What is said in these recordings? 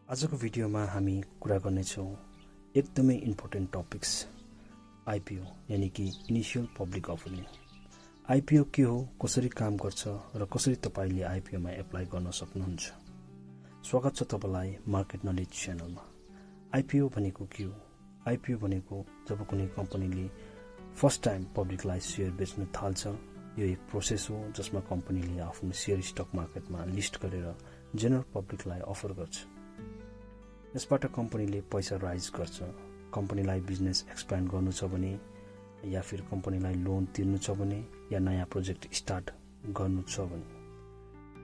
आजको भिडियोमा हामी कुरा गर्नेछौँ एकदमै इम्पोर्टेन्ट टपिक्स आइपिओ यानी कि इनिशियल पब्लिक अफरिङ। आइपिओ के हो, कसरी काम गर्छ र कसरी तपाईले आइपिओमा एप्लाई गर्न सक्नुहुन्छ। स्वागत छ तपाईलाई मार्केट नलेज च्यानलमा। आइपिओ भनेको के हो? आइपिओ भनेको जब कुनै कम्पनीले फर्स्ट टाइम पब्लिकलाई शेयर बेच्न थाल्छ, यो एक प्रोसेस हो जसमा कम्पनीले आफ्नो शेयर स्टक मार्केटमा लिस्ट गरेर जेनरल पब्लिकलाई अफर गर्छ। यसबाट कम्पनीले पैसा राइज गर्छ। कम्पनीलाई बिजनेस एक्सप्यान्ड गर्नु छ भने या फिर कम्पनीलाई लोन तिर्नु छ भने या नयाँ प्रोजेक्ट स्टार्ट गर्नु छ भने।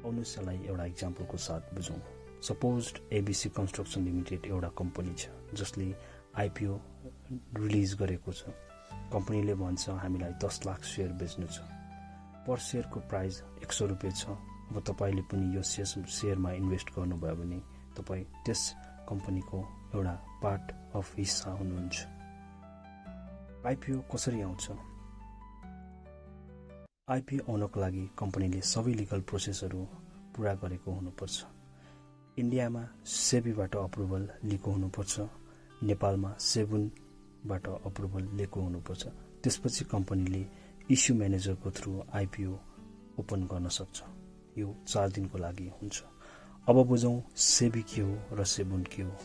आउनुहोस् यसलाई एउटा इक्जाम्पलको साथ बुझौँ। सपोज एबीसी कन्स्ट्रक्सन लिमिटेड एउटा कम्पनी छ जसले आइपिओ रिलिज गरेको छ। कम्पनीले भन्छ हामीलाई 10 लाख शेयर बेच्नु छ। पर शेयरको प्राइस 100 रुपियाँ छ। अब तपाईले पनि यो शेयरमा इन्भेस्ट गर्नुभयो भने तपाई त्यस कम्पनीको एउटा पार्ट अफ हिस्सा हुनुहुन्छ। आइपिओ कसरी आउँछ? आइपिओ आउनको लागि कम्पनीले सबै लिगल प्रोसेसहरू पूरा गरेको हुनुपर्छ। इन्डियामा सेबीबाट अप्रुभल लिएको हुनुपर्छ। नेपालमा सेबुनबाट अप्रुभल लिएको हुनुपर्छ। त्यसपछि कम्पनीले इस्यु म्यानेजरको थ्रु आइपिओ ओपन गर्न सक्छ। यो 4 दिनको लागि हुन्छ। अब बुझौं सेबी के हो र सेबुन के हो।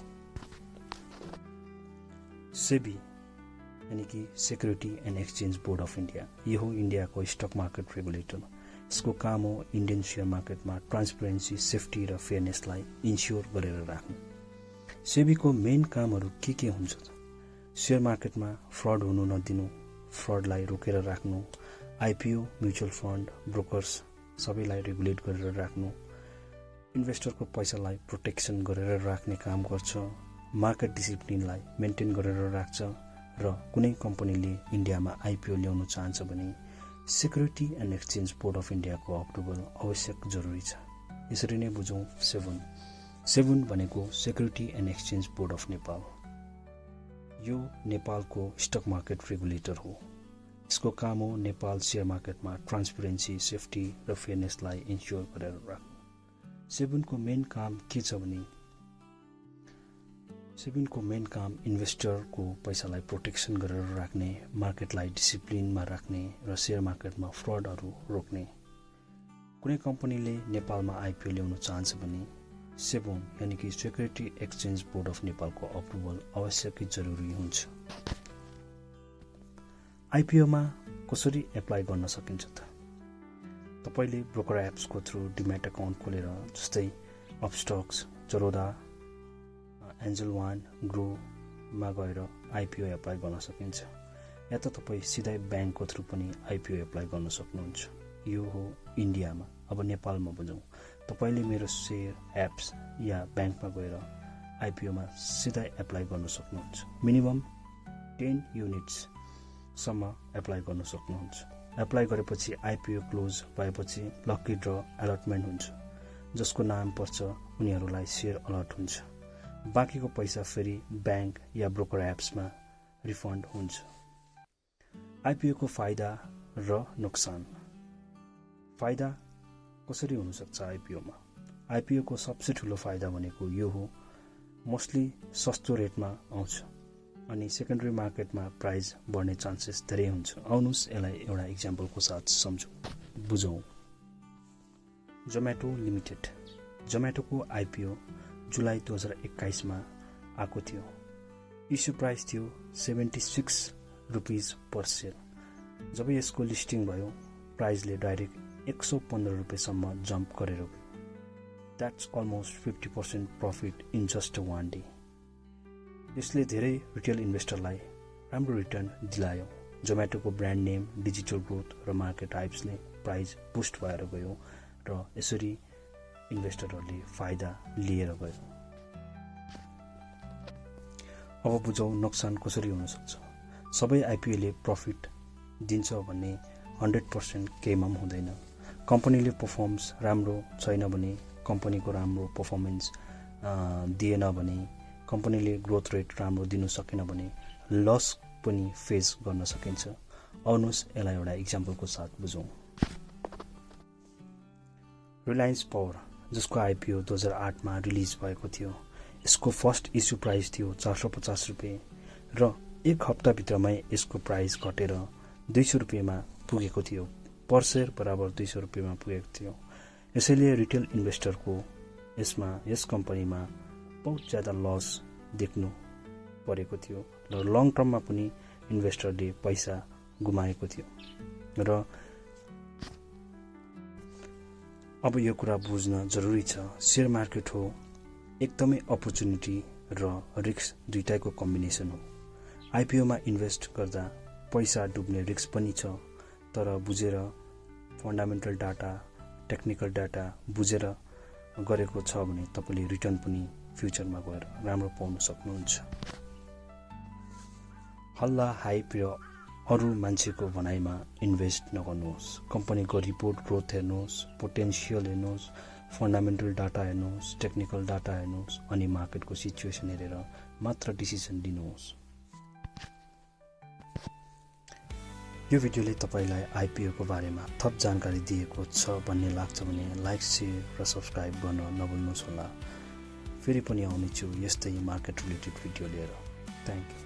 सेबी यानी कि security and exchange board of India, यो हो इन्डियाको स्टक मार्केट रेगुलेटर। यसको काम हो इन्डियन शेयर मार्केटमा ट्रान्सपेरेन्सी, सेफ्टी र फेयरनेसलाई इन्स्योर गरेर राख्नु। सेबीको मेन कामहरू के हुन्छ त? शेयर मार्केटमा फ्रड हुनु नदिनु, फ्रडलाई रोकेर राख्नु, आइपिओ, म्युचुअल फन्ड, ब्रोकर्स सबैलाई रेगुलेट गरेर राख्नु, इन्भेस्टरको पैसालाई प्रोटेक्सन गरेर राख्ने काम गर्छ, मार्केट डिसिप्लिनलाई मेन्टेन गरेर राख्छ र कुनै कम्पनीले इन्डियामा आइपिओ ल्याउन चाहन्छ भने security and exchange board of इन्डियाको अप्रुभल आवश्यक जरुरी छ। यसरी नै बुझौं सेबुन। सेबुन भनेको security and exchange board of Nepal. यो नेपालको स्टक मार्केट रेगुलेटर हो। यसको काम हो नेपाल शेयर मार्केटमा ट्रान्सपेरेन्सी, सेफ्टी र फेयरनेसलाई इन्स्योर गरेर राख्नु। सेबुनको मेन काम के छ भने सेबुनको मेन काम इन्भेस्टरको पैसालाई प्रोटेक्सन गरेर राख्ने, मार्केटलाई डिसिप्लिनमा राख्ने र शेयर मार्केटमा फ्रडहरू रोक्ने। कुनै कम्पनीले नेपालमा आइपिओ ल्याउन चाहन्छ भने सेबुन यानी कि सिक्युरिटी एक्सचेन्ज बोर्ड अफ नेपालको अप्रुभल आवश्यक जरुरी हुन्छ। आइपिओमा कसरी एप्लाई गर्न सकिन्छ त? तपाईले ब्रोकर एप्सको थ्रु डिम्याट अकाउन्ट खोलेर जस्तै अपस्टक्स, चरोदा, एन्जल वान, ग्रोमा गएर आइपिओ एप्लाई गर्न सकिन्छ। या त तपाई सिधै ब्याङ्कको थ्रु पनि आइपिओ एप्लाई गर्न सक्नुहुन्छ। यो हो इन्डियामा। अब नेपालमा बुझौं। तपाईले मेरो शेयर एप्स या ब्याङ्कमा गएर आइपिओमा सिधै एप्लाई गर्न सक्नुहुन्छ। मिनिमम 10 युनिट्स सम्म एप्लाई गर्न सक्नुहुन्छ। एप्लाई गरेपछि आइपिओ क्लोज भएपछि लकी ड्र अलटमेन्ट हुन्छ। जसको नाम पर्छ उनीहरूलाई शेयर अलर्ट हुन्छ। बाँकीको पैसा फेरि ब्याङ्क या ब्रोकर एप्समा रिफन्ड हुन्छ। आइपिओ को फाइदा र नुकसान। फाइदा कसरी हुन सक्छ आइपिओमा? आइपिओ को सबसे ठूलो फाइदा भनेको यो हो, मोस्टली सस्तो रेटमा आउँछ अनि सेकेन्डरी मार्केटमा प्राइस बढ्ने चान्सेस धेरै हुन्छ। आउनुस् यसलाई एउटा इक्जाम्पलको साथ सम्झौं, बुझौं। जोमेटो लिमिटेड। जोमेटोको आइपिओ जुलाई 2021 मा आएको थियो। इस्यु प्राइस थियो 76 रुपीज पर शेयर। जब यसको लिस्टिङ भयो प्राइसले डाइरेक्ट 115 रुपियाँसम्म जम्प गरेर गयो। That's almost 50% profit in just 1 day. यसले धेरै रिटेल इन्भेस्टरलाई राम्रो रिटर्न दिलायो। जोमेटोको ब्रान्ड नेम, डिजिटल ग्रोथ र मार्केट हाइप्सले प्राइस बुस्ट भएर गयो र यसरी इन्भेस्टरहरूले फाइदा लिएर गयो। अब बुझौं नुकसान कसरी हुन सक्छ। सबै आइपिओले प्रफिट दिन्छ भन्ने 100% केहीमा पनि हुँदैन। कम्पनीले पर्फर्मेन्स राम्रो छैन भने, कम्पनीको राम्रो पर्फर्मेन्स दिएन भने, कम्पनीले ग्रोथ रेट राम्रो दिन सकेन भने लस पनि फेस गर्न सकिन्छ। आउनुस् यसलाई एउटा इक्जाम्पलको साथ बुझौं। रिलायन्स पावर जसको आइपिओ 2008 मा रिलिज भएको थियो। यसको फर्स्ट इस्यु प्राइस थियो 450 रुपियाँ र एक हप्ताभित्रमै यसको प्राइस घटेर 200 रुपियाँमा पुगेको थियो। पर सेयर बराबर 200 रुपियाँमा पुगेको थियो। यसैले रिटेल इन्भेस्टरको यस कम्पनीमा बहुत ज्यादा लस देख्नु परेको थियो र लङ टर्ममा पनि इन्भेस्टरले पैसा गुमाएको थियो। र अब यो कुरा बुझ्न जरुरी छ, शेयर मार्केट हो एकदमै अपर्च्युनिटी र रिस्क दुईटैको कम्बिनेसन हो। आइपिओमा इन्भेस्ट गर्दा पैसा डुब्ने रिस्क पनि छ, तर बुझेर फन्डामेन्टल डाटा, टेक्निकल डाटा बुझेर गरेको छ भने तपाईले रिटर्न पनि फ्युचरमा गएर राम्रो पाउन सक्नुहुन्छ। हल्ला हाइप र अरू मान्छेको भनाइमा इन्भेस्ट नगर्नुहोस्। कम्पनीको रिपोर्ट ग्रोथ हेर्नुहोस्, पोटेन्सियल हेर्नुहोस्, फन्डामेन्टल डाटा हेर्नुहोस्, टेक्निकल डाटा हेर्नुहोस् अनि मार्केटको सिचुएसन हेरेर मात्र डिसिजन लिनुहोस्। यो भिडियोले तपाईलाई आइपिओको बारेमा थप जानकारी दिएको छ भन्ने लाग्छ भने लाइक, शेयर र सब्स्क्राइब गर्न नभुल्नुहोस् होला। फेरि पनि आउनेछु यस्तै मार्केट रिलेटेड भिडियो लिएर। Thank you.